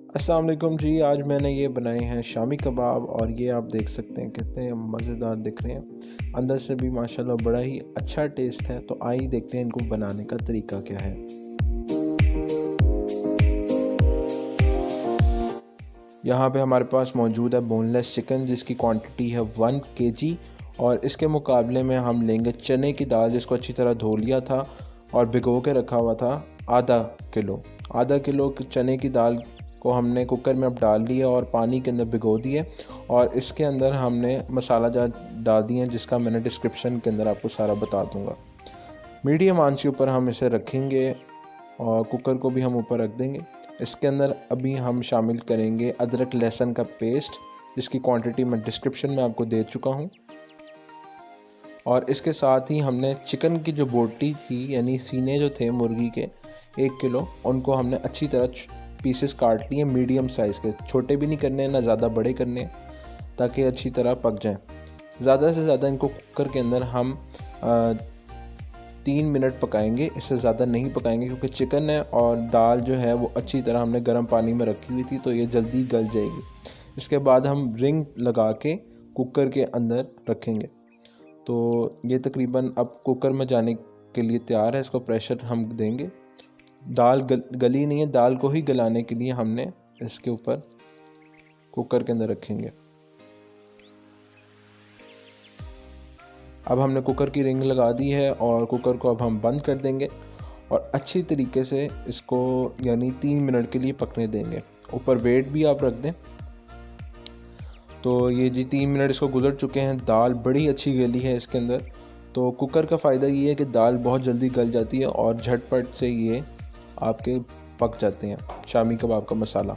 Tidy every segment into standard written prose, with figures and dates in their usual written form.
अस्सलाम वालेकुम जी। आज मैंने ये बनाए हैं शामी कबाब और ये आप देख सकते हैं कितने मज़ेदार दिख रहे हैं। अंदर से भी माशाल्लाह बड़ा ही अच्छा टेस्ट है। तो आइए देखते हैं इनको बनाने का तरीका क्या है। यहाँ पे हमारे पास मौजूद है बोनलेस चिकन जिसकी क्वांटिटी है 1 केजी और इसके मुकाबले में हम लेंगे चने की दाल जिसको अच्छी तरह धो लिया था और भिगो के रखा हुआ था आधा किलो चने की दाल को हमने कुकर में अब डाल लिया और पानी के अंदर भिगो दिए और इसके अंदर हमने मसाला जात डाल दिए हैं जिसका मैंने डिस्क्रिप्शन के अंदर आपको सारा बता दूंगा। मीडियम आंच के ऊपर हम इसे रखेंगे और कुकर को भी हम ऊपर रख देंगे। इसके अंदर अभी हम शामिल करेंगे अदरक लहसुन का पेस्ट जिसकी क्वांटिटी मैं डिस्क्रिप्शन में आपको दे चुका हूँ। और इसके साथ ही हमने चिकन की जो बोटी थी यानी सीने जो थे मुर्गी के 1 किलो उनको हमने अच्छी तरह पीसेस काट लिए मीडियम साइज़ के। छोटे भी नहीं करने ना ज़्यादा बड़े करने ताकि अच्छी तरह पक जाएं। ज़्यादा से ज़्यादा इनको कुकर के अंदर हम 3 मिनट पकाएंगे, इससे ज़्यादा नहीं पकाएंगे क्योंकि चिकन है और दाल जो है वो अच्छी तरह हमने गर्म पानी में रखी हुई थी तो ये जल्दी गल जाएगी। इसके बाद हम रिंग लगा के कुकर के अंदर रखेंगे। तो ये तकरीबन अब कुकर में जाने के लिए तैयार है। इसको प्रेशर हम देंगे। दाल गली नहीं है, दाल को ही गलाने के लिए हमने इसके ऊपर कुकर के अंदर रखेंगे। अब हमने कुकर की रिंग लगा दी है और कुकर को अब हम बंद कर देंगे और अच्छी तरीके से इसको यानी 3 मिनट के लिए पकने देंगे। ऊपर वेट भी आप रख दें। तो ये जी 3 मिनट इसको गुजर चुके हैं। दाल बड़ी अच्छी गली है इसके अंदर। तो कुकर का फ़ायदा ये है कि दाल बहुत जल्दी गल जाती है और झटपट से ये आपके पक जाते हैं शामी कबाब का मसाला।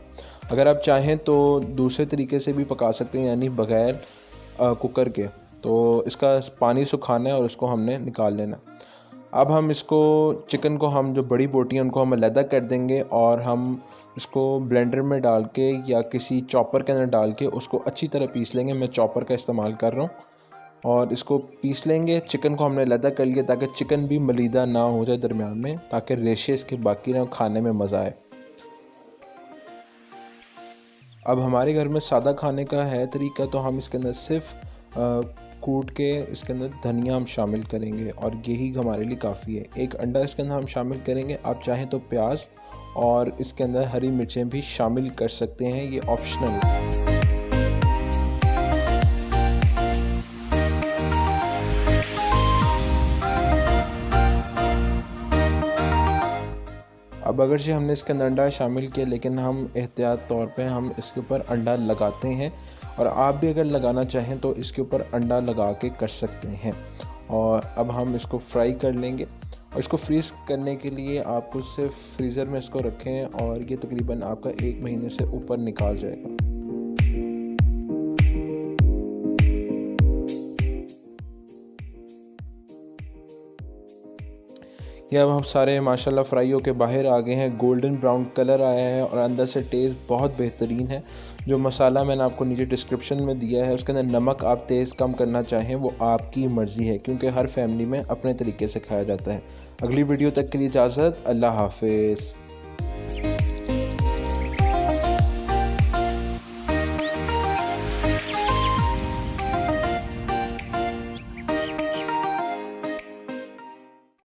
अगर आप चाहें तो दूसरे तरीके से भी पका सकते हैं यानी बग़ैर कुकर के। तो इसका पानी सुखाना है और इसको हमने निकाल लेना। अब हम इसको चिकन को हम जो बड़ी बोटी हैं उनको हम अलहदा कर देंगे और हम इसको ब्लेंडर में डाल के या किसी चॉपर के अंदर डाल के उसको अच्छी तरह पीस लेंगे। मैं चॉपर का इस्तेमाल कर रहा हूँ और इसको पीस लेंगे। चिकन को हमने अलहदा कर लिया ताकि चिकन भी मलीदा ना हो जाए दरमियान में, ताकि रेशे इसके बाकी ना खाने में मज़ा आए। अब हमारे घर में सादा खाने का है तरीका तो हम इसके अंदर सिर्फ कूट के इसके अंदर धनिया हम शामिल करेंगे और यही हमारे लिए काफ़ी है। एक अंडा इसके अंदर हम शामिल करेंगे। आप चाहें तो प्याज और इसके अंदर हरी मिर्चें भी शामिल कर सकते हैं, ये ऑप्शनल है। अब अगर से हमने इसके अंदर अंडा शामिल किया लेकिन हम एहतियात तौर पे हम इसके ऊपर अंडा लगाते हैं और आप भी अगर लगाना चाहें तो इसके ऊपर अंडा लगा के कर सकते हैं। और अब हम इसको फ्राई कर लेंगे और इसको फ्रीज़ करने के लिए आपको सिर्फ फ्रीज़र में इसको रखें और ये तकरीबन आपका 1 महीने से ऊपर निकाल जाएगा। ये अब हम सारे माशाल्लाह फ्राई होके बाहर आ गए हैं। गोल्डन ब्राउन कलर आया है और अंदर से टेस्ट बहुत बेहतरीन है। जो मसाला मैंने आपको नीचे डिस्क्रिप्शन में दिया है उसके अंदर नमक आप तेज़ कम करना चाहें वो आपकी मर्ज़ी है क्योंकि हर फैमिली में अपने तरीके से खाया जाता है। अगली वीडियो तक के लिए इजाज़त। अल्लाह हाफ़िज़।